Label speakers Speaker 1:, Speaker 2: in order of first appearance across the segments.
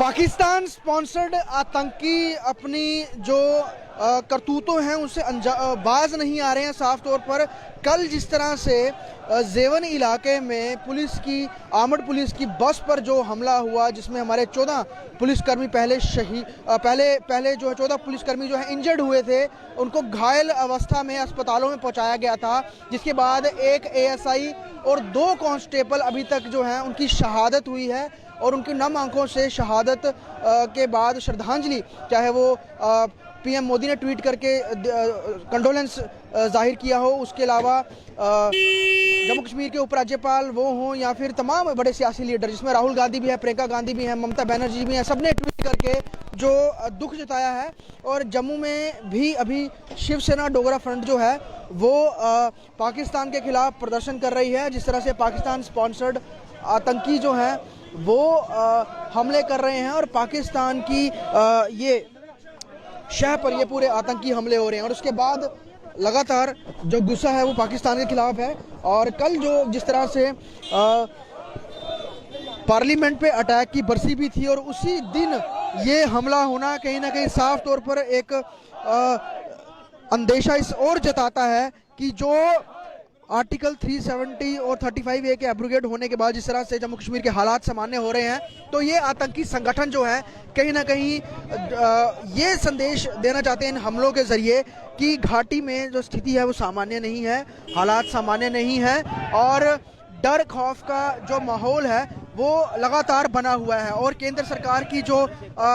Speaker 1: Pakistan sponsored आतंकी अपनी जो करतूतों हैं उनसे बाज नहीं आ रहे हैं। साफ तौर पर कल जिस तरह से जेवन इलाके में पुलिस की आर्मड पुलिस की बस पर जो हमला हुआ, जिसमें हमारे 14 पुलिसकर्मी पहले जो है 14 पुलिसकर्मी जो है इंजर्ड हुए थे, उनको घायल अवस्था में अस्पतालों में पहुंचाया गया था, जिसके बाद एक एएसआई और 2 कांस्टेबल अभी तक जो है उनकी शहादत हुई है। और उनकी नम आंखों से शहादत के बाद श्रद्धांजलि, चाहे वो पीएम मोदी ने ट्वीट करके कंडोलेंस जाहिर किया हो, उसके अलावा जम्मू कश्मीर के उपराज्यपाल वो हों या फिर तमाम बड़े सियासी लीडर, जिसमें राहुल गांधी भी है, प्रियंका गांधी भी है, ममता बनर्जी भी है, सबने ट्वीट करके जो दुख जताया है। और जम्मू में भी अभी शिवसेना डोगरा फ्रंट जो है वो पाकिस्तान के खिलाफ प्रदर्शन कर रही है। जिस तरह से पाकिस्तान स्पॉन्सर्ड आतंकी जो हैं वो हमले कर रहे हैं और पाकिस्तान की ये शह पर ये पूरे आतंकी हमले हो रहे हैं। और उसके बाद लगातार जो गुस्सा है वो पाकिस्तान के खिलाफ है। और कल जो जिस तरह से पार्लियामेंट पे अटैक की बरसी भी थी और उसी दिन ये हमला होना कहीं ना कहीं साफ तौर पर एक अंदेशा इस ओर जताता है कि जो आर्टिकल 370 और 35A के एब्रोगेट होने के बाद जिस तरह से जम्मू कश्मीर के हालात सामान्य हो रहे हैं, तो ये आतंकी संगठन जो है कहीं ना कहीं ये संदेश देना चाहते हैं इन हमलों के जरिए कि घाटी में जो स्थिति है वो सामान्य नहीं है, हालात सामान्य नहीं है और डर खौफ का जो माहौल है वो लगातार बना हुआ है। और केंद्र सरकार की जो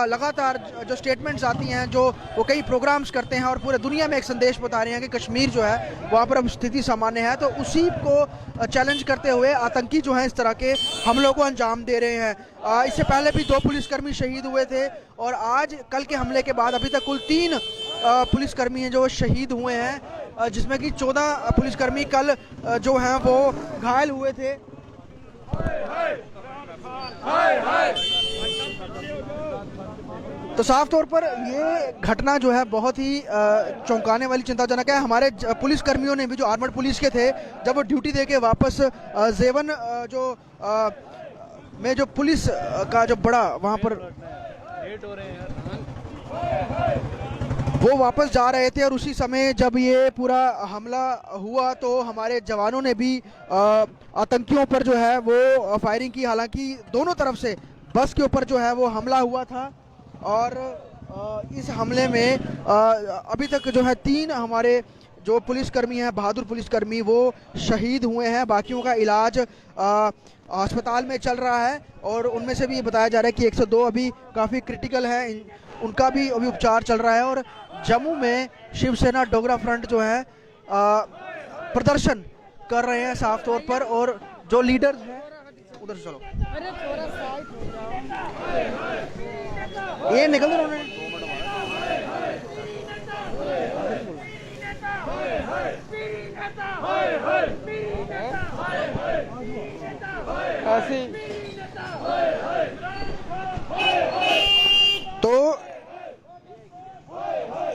Speaker 1: लगातार जो स्टेटमेंट्स आती हैं, जो वो कई प्रोग्राम्स करते हैं और पूरे दुनिया में एक संदेश बता रहे हैं कि कश्मीर जो है वहाँ पर अब स्थिति सामान्य है, तो उसी को चैलेंज करते हुए आतंकी जो हैं इस तरह के हमलों को अंजाम दे रहे हैं। इससे पहले भी 2 पुलिसकर्मी शहीद हुए थे और आज कल के हमले के बाद अभी तक कुल 3 पुलिसकर्मी हैं जो शहीद हुए हैं, जिसमें कि 14 पुलिसकर्मी कल जो हैं वो घायल हुए थे। तो साफ तौर पर ये घटना जो है बहुत ही चौंकाने वाली, चिंताजनक है। हमारे पुलिस कर्मियों ने भी जो आर्मड पुलिस के थे, जब वो ड्यूटी देके वापस जेवन में जो पुलिस का जो बड़ा वहाँ पर लेट हो रहे हैं, वो वापस जा रहे थे और उसी समय जब ये पूरा हमला हुआ तो हमारे जवानों ने भी आतंकियों पर जो है वो फायरिंग की। हालांकि दोनों तरफ से बस के ऊपर जो है वो हमला हुआ था और इस हमले में अभी तक जो है 3 हमारे जो पुलिसकर्मी हैं, बहादुर पुलिसकर्मी, वो शहीद हुए हैं। बाकियों का इलाज अस्पताल में चल रहा है और उनमें से भी ये बताया जा रहा है कि 102 अभी काफ़ी क्रिटिकल है, उनका भी अभी उपचार चल रहा है। और जम्मू में शिवसेना डोगरा फ्रंट जो है प्रदर्शन कर रहे हैं साफ तौर पर, और जो लीडर्स हैं उधर से चलो, ये निकल रहे हैं। तो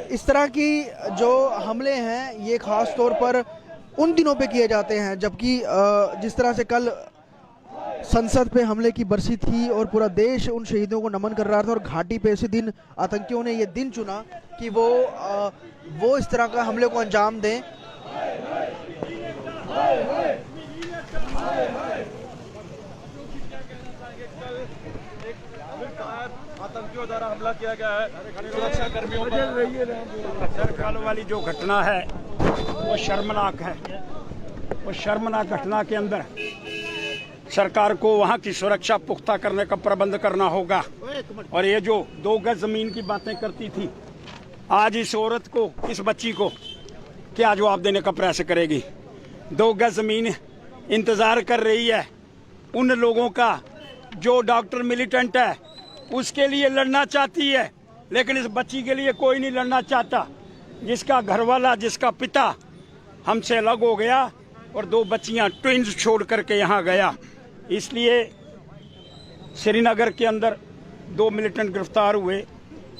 Speaker 1: इस तरह की जो हमले हैं ये खास तौर पर उन दिनों पे किए जाते हैं जबकि जिस तरह से कल संसद पे हमले की बरसी थी और पूरा देश उन शहीदों को नमन कर रहा था और घाटी पे इसी दिन आतंकियों ने ये दिन चुना कि वो इस तरह का हमले को अंजाम दें।
Speaker 2: आतंकियों द्वारा हमला किया गया है सुरक्षा कर्मियों पर। वाली जो घटना है वो शर्मनाक है। वो शर्मनाक घटना के अंदर सरकार को वहाँ की सुरक्षा पुख्ता करने का प्रबंध करना होगा। और ये जो 2 गज जमीन की बातें करती थी, आज इस औरत को, इस बच्ची को क्या जवाब देने का प्रयास करेगी? 2 गज जमीन इंतजार कर रही है उन लोगों का जो डॉक्टर मिलिटेंट है, उसके लिए लड़ना चाहती है, लेकिन इस बच्ची के लिए कोई नहीं लड़ना चाहता, जिसका घरवाला, जिसका पिता हमसे अलग हो गया और 2 बच्चियां ट्विंस छोड़ करके यहाँ गया। इसलिए श्रीनगर के अंदर 2 मिलिटेंट गिरफ्तार हुए,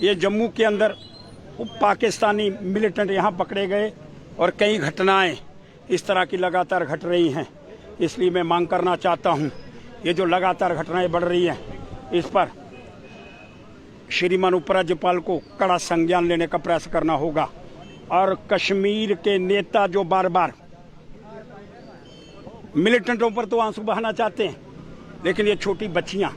Speaker 2: ये जम्मू के अंदर पाकिस्तानी मिलिटेंट यहाँ पकड़े गए और कई घटनाएं इस तरह की लगातार घट रही हैं। इसलिए मैं मांग करना चाहता हूँ, ये जो लगातार घटनाएं बढ़ रही हैं इस पर श्रीमान उपराज्यपाल को कड़ा संज्ञान लेने का प्रयास करना होगा। और कश्मीर के नेता जो बार बार मिलिटेंटों पर तो आंसू बहाना चाहते हैं, लेकिन ये छोटी बच्चियां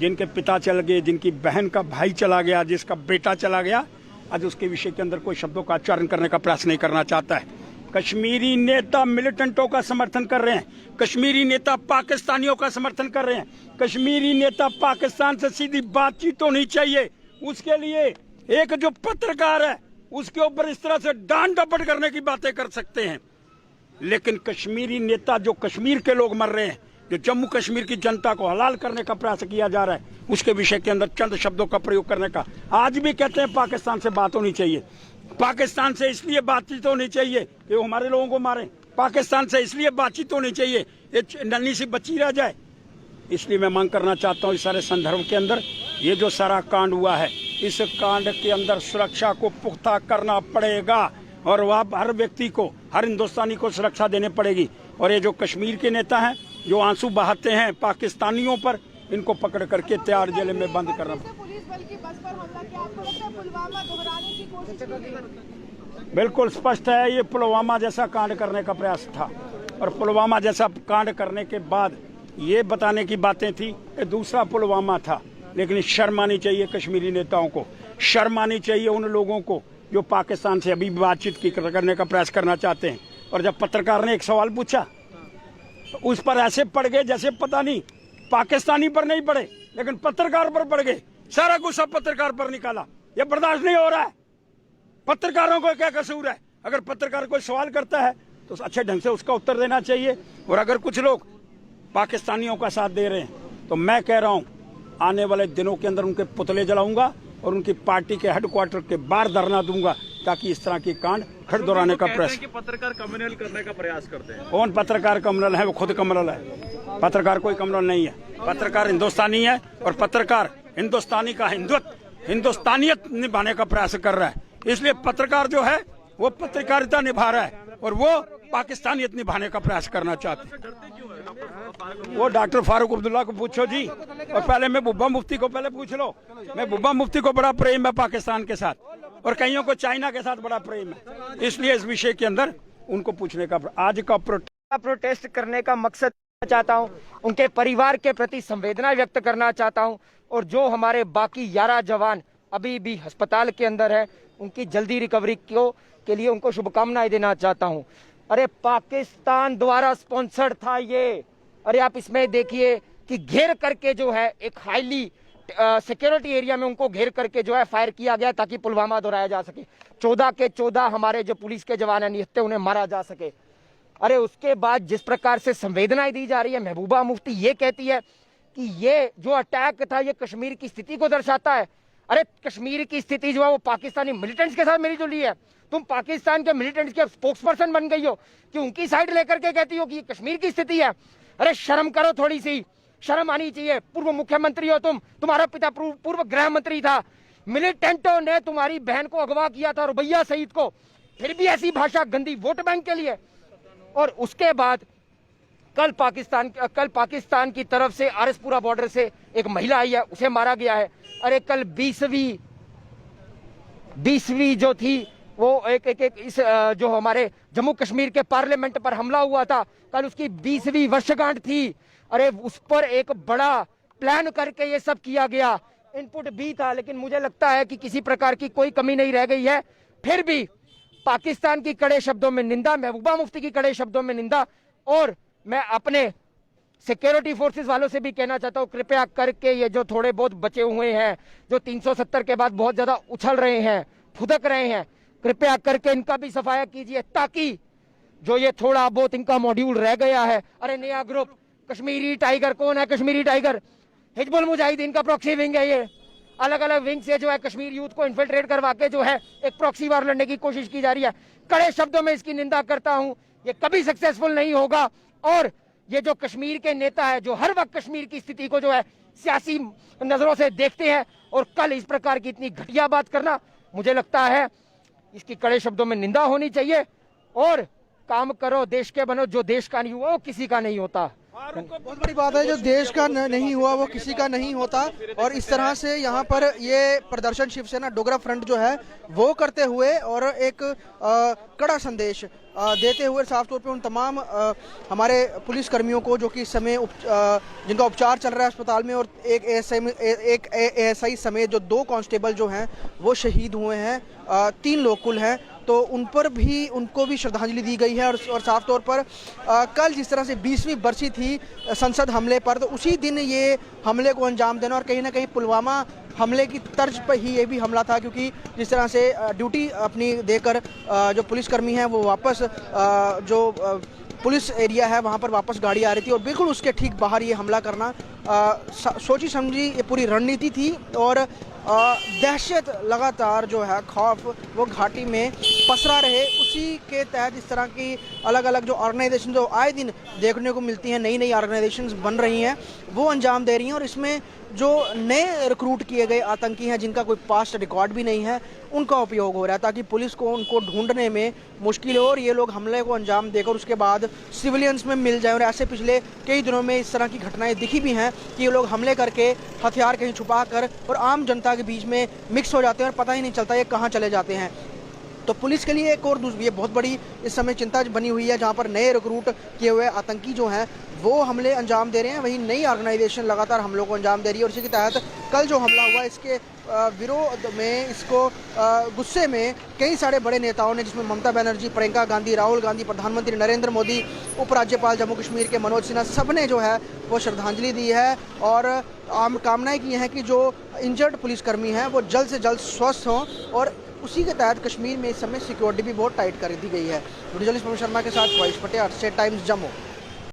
Speaker 2: जिनके पिता चल गए, जिनकी बहन का भाई चला गया, जिसका बेटा चला गया, आज उसके विषय के अंदर कोई शब्दों का उच्चारण करने का प्रयास नहीं करना चाहता है। कश्मीरी नेता मिलिटेंटों का समर्थन कर रहे हैं, कश्मीरी नेता पाकिस्तानियों का समर्थन कर रहे हैं, कश्मीरी नेता पाकिस्तान से सीधी बातचीत होनी चाहिए। उसके लिए एक जो पत्रकार है उसके ऊपर इस तरह से डांट डपट करने की बातें कर सकते हैं, लेकिन कश्मीरी नेता जो कश्मीर के लोग मर रहे हैं, जो जम्मू कश्मीर की जनता को हलाल करने का प्रयास किया जा रहा है, उसके विषय के अंदर चंद शब्दों का प्रयोग करने का आज भी कहते हैं पाकिस्तान से बात होनी चाहिए। पाकिस्तान से इसलिए बातचीत होनी चाहिए कि वो हमारे लोगों को मारे, पाकिस्तान से इसलिए बातचीत होनी चाहिए ये नन्ही सी बच्ची रह जाए। इसलिए मैं मांग करना चाहता हूँ इस सारे संदर्भ के अंदर ये जो सारा कांड हुआ है, इस कांड के अंदर सुरक्षा को पुख्ता करना पड़ेगा और वह हर व्यक्ति को, हर हिंदुस्तानी को सुरक्षा देनी पड़ेगी। और ये जो कश्मीर के नेता हैं जो आंसू बहाते हैं पाकिस्तानियों पर, इनको पकड़ करके तिहाड़ जेल में बंद करना।
Speaker 3: पुलिस बल की बस पर हमला किया, आपको लगता है पुलवामा दोहराने की कोशिश की गई?
Speaker 2: बिल्कुल स्पष्ट है, ये पुलवामा जैसा कांड करने का प्रयास था और पुलवामा जैसा कांड करने के बाद ये बताने की बातें थी कि दूसरा पुलवामा था। लेकिन शर्म आनी चाहिए कश्मीरी नेताओं को, शर्म आनी चाहिए उन लोगों को जो पाकिस्तान से अभी बातचीत करने का प्रयास करना चाहते हैं। और जब पत्रकार ने एक सवाल पूछा तो उस पर ऐसे पड़ गए जैसे पता नहीं पाकिस्तानी पर नहीं पड़े लेकिन पत्रकार पर पड़ गए। सारा गुस्सा पत्रकार पर निकाला। ये बर्दाश्त नहीं हो रहा है। पत्रकारों को क्या कसूर है? अगर पत्रकार कोई सवाल करता है तो अच्छे ढंग से उसका उत्तर देना चाहिए। और अगर कुछ लोग पाकिस्तानियों का साथ दे रहे हैं तो मैं कह रहा हूं आने वाले दिनों के अंदर उनके पुतले जलाऊंगा और उनकी पार्टी के हेडक्वार्टर के बाहर धरना दूंगा ताकि इस तरह की कांड फिर दोहराने का प्रयास।
Speaker 4: पत्रकार कम्युनल करने का प्रयास करते हैं।
Speaker 2: कौन पत्रकार कम्युनल है? वो खुद कम्युनल है। पत्रकार कोई कम्युनल नहीं है। पत्रकार हिंदुस्तानी है और पत्रकार हिंदुस्तानी का हिंदुस्तानियत निभाने का प्रयास कर रहा है। इसलिए पत्रकार जो है वो पत्रकारिता निभा रहा है और वो पाकिस्तानियत निभाने का प्रयास करना चाहते हैं। वो डॉक्टर फारूक अब्दुल्ला को पूछो जी, और पहले मैं बुब्बा मुफ्ती को पहले पूछ लो। मैं बुब्बा मुफ्ती को बड़ा प्रेम है पाकिस्तान के साथ और कईयों को चाइना के साथ बड़ा प्रेम है। इसलिए इस विषय के अंदर उनको पूछने का आज का
Speaker 5: प्रोटेस्ट करने का मकसद चाहता हूं, उनके परिवार के प्रति संवेदना व्यक्त करना चाहता हूं और जो हमारे बाकी 11 जवान अभी भी अस्पताल के अंदर है उनकी जल्दी रिकवरी के लिए उनको शुभकामनाएं देना चाहता हूं। अरे पाकिस्तान द्वारा स्पॉन्सर्ड था ये। अरे आप इसमें देखिए कि घेर करके जो है एक हाईली सिक्योरिटी एरिया में उनको घेर करके जो है फायर किया गया ताकि पुलवामा दोहराया जा सके। 14 के 14 हमारे जो पुलिस के जवान हैं निहत्ते उन्हें मारा जा सके। अरे उसके बाद जिस प्रकार से संवेदनाएं दी जा रही है, महबूबा मुफ्ती ये कहती है कि ये जो अटैक था ये कश्मीर की स्थिति को दर्शाता है। अरे कश्मीर की स्थिति जो है वो पाकिस्तानी मिलिटेंट्स के साथ मिली जुली है। तुम पाकिस्तान के मिलिटेंट्स के स्पोक्स पर्सन बन गई हो कि उनकी साइड लेकर के कहती हो कि ये कश्मीर की स्थिति है। अरे शर्म करो, थोड़ी सी शर्म आनी चाहिए। पूर्व मुख्यमंत्री हो तुम, तुम्हारा पिता पूर्व गृह मंत्री था। मिलिटेंटों ने तुम्हारी बहन को अगवा किया था, रुबैया सईद को, फिर भी ऐसी भाषा गंदी वोट बैंक के लिए। और उसके बाद कल पाकिस्तान की तरफ से आरएसपुरा बॉर्डर से एक महिला आई है, उसे मारा गया है। अरे कल 20वीं जो थी वो एक इस जो हमारे जम्मू कश्मीर के पार्लियामेंट पर हमला हुआ था, कल उसकी 20वीं वर्षगांठ थी। अरे उस पर एक बड़ा प्लान करके ये सब किया गया। इनपुट भी था, लेकिन मुझे लगता है कि किसी प्रकार की कोई कमी नहीं रह गई है। फिर भी पाकिस्तान की कड़े शब्दों में निंदा, महबूबा मुफ्ती की कड़े शब्दों में निंदा। और मैं अपने सिक्योरिटी फोर्सेस वालों से भी कहना चाहता हूं, कृपया करके ये जो थोड़े बहुत बचे हुए हैं, जो 370 के बाद बहुत ज्यादा उछल रहे हैं, फुदक रहे हैं, कृपया करके इनका भी सफाया कीजिए ताकि जो ये थोड़ा बहुत इनका मॉड्यूल रह गया है। अरे नया ग्रुप कश्मीरी टाइगर, कौन है कश्मीरी टाइगर? हिजबुल मुजाहिदीन का प्रॉक्सी विंग है ये। अलग अलग विंग से जो है कश्मीर यूथ को इन्फिल्ट्रेट करवा के जो है एक प्रॉक्सी वार लड़ने की कोशिश की जा रही है। कड़े शब्दों में इसकी निंदा करता हूं। ये कभी सक्सेसफुल नहीं होगा। और ये जो कश्मीर के नेता है जो हर वक्त कश्मीर की स्थिति को जो है सियासी नजरों से देखते हैं और कल इस प्रकार की इतनी घटिया बात करना, मुझे लगता है इसकी कड़े शब्दों में निंदा होनी चाहिए। और काम करो, देश के बनो, जो देश का नहीं हुआ वो किसी का नहीं होता।
Speaker 1: बहुत बड़ी बात है, जो देश का नहीं हुआ वो किसी का नहीं होता। और इस तरह से यहाँ पर ये प्रदर्शन शिवसेना डोगरा फ्रंट जो है वो करते हुए और एक कड़ा संदेश देते हुए साफ तौर पे उन तमाम हमारे पुलिस कर्मियों को जो कि इस समय जिनका उपचार चल रहा है अस्पताल में, और एक एएसआई समेत जो 2 कांस्टेबल जो हैं वो शहीद हुए हैं, 3 लोग कुल हैं, तो उनको भी श्रद्धांजलि दी गई है। और साफ तौर पर कल जिस तरह से 20वीं बरसी थी संसद हमले पर, तो उसी दिन ये हमले को अंजाम देना, और कहीं ना कहीं पुलवामा हमले की तर्ज पर ही ये भी हमला था, क्योंकि जिस तरह से ड्यूटी अपनी देकर जो पुलिसकर्मी हैं वो वापस जो पुलिस एरिया है वहाँ पर वापस गाड़ी आ रही थी, और बिल्कुल उसके ठीक बाहर ये हमला करना सोची समझी ये पूरी रणनीति थी। और दहशत लगातार जो है, खौफ वो घाटी में पसरा रहे, उसी के तहत इस तरह की अलग अलग जो ऑर्गेनाइजेशन जो आए दिन देखने को मिलती हैं, नई नई ऑर्गेनाइजेशंस बन रही हैं, वो अंजाम दे रही हैं। और इसमें जो नए रिक्रूट किए गए आतंकी हैं जिनका कोई पास्ट रिकॉर्ड भी नहीं है, उनका उपयोग हो रहा है ताकि पुलिस को उनको ढूंढने में मुश्किल हो और ये लोग हमले को अंजाम देकर उसके बाद सिविलियंस में मिल जाएं। और ऐसे पिछले कई दिनों में इस तरह की घटनाएं दिखी भी हैं कि ये लोग हमले करके हथियार कहीं छुपा कर और आम जनता के बीच में मिक्स हो जाते हैं और पता ही नहीं चलता ये कहाँ चले जाते हैं। तो पुलिस के लिए एक और ये बहुत बड़ी इस समय चिंता बनी हुई है, जहाँ पर नए रिक्रूट किए हुए आतंकी जो हैं वो हमले अंजाम दे रहे हैं, वहीं नई ऑर्गेनाइजेशन लगातार हमलों को अंजाम दे रही है। और इसी के तहत कल जो हमला हुआ इसके विरोध में, इसको गुस्से में कई सारे बड़े नेताओं ने, जिसमें ममता बनर्जी, प्रियंका गांधी, राहुल गांधी, प्रधानमंत्री नरेंद्र मोदी, उपराज्यपाल जम्मू कश्मीर के मनोज सिन्हा, सब ने जो है वो श्रद्धांजलि दी है और आम कामनाएं की हैं कि जो इंजर्ड पुलिसकर्मी हैं वो जल्द से जल्द स्वस्थ हों। और उसी के तहत कश्मीर में इस समय सिक्योरिटी भी बहुत टाइट कर दी गई है। वीडियो जर्नलिस्ट पवन शर्मा के साथ voice Patel, state times Jammu.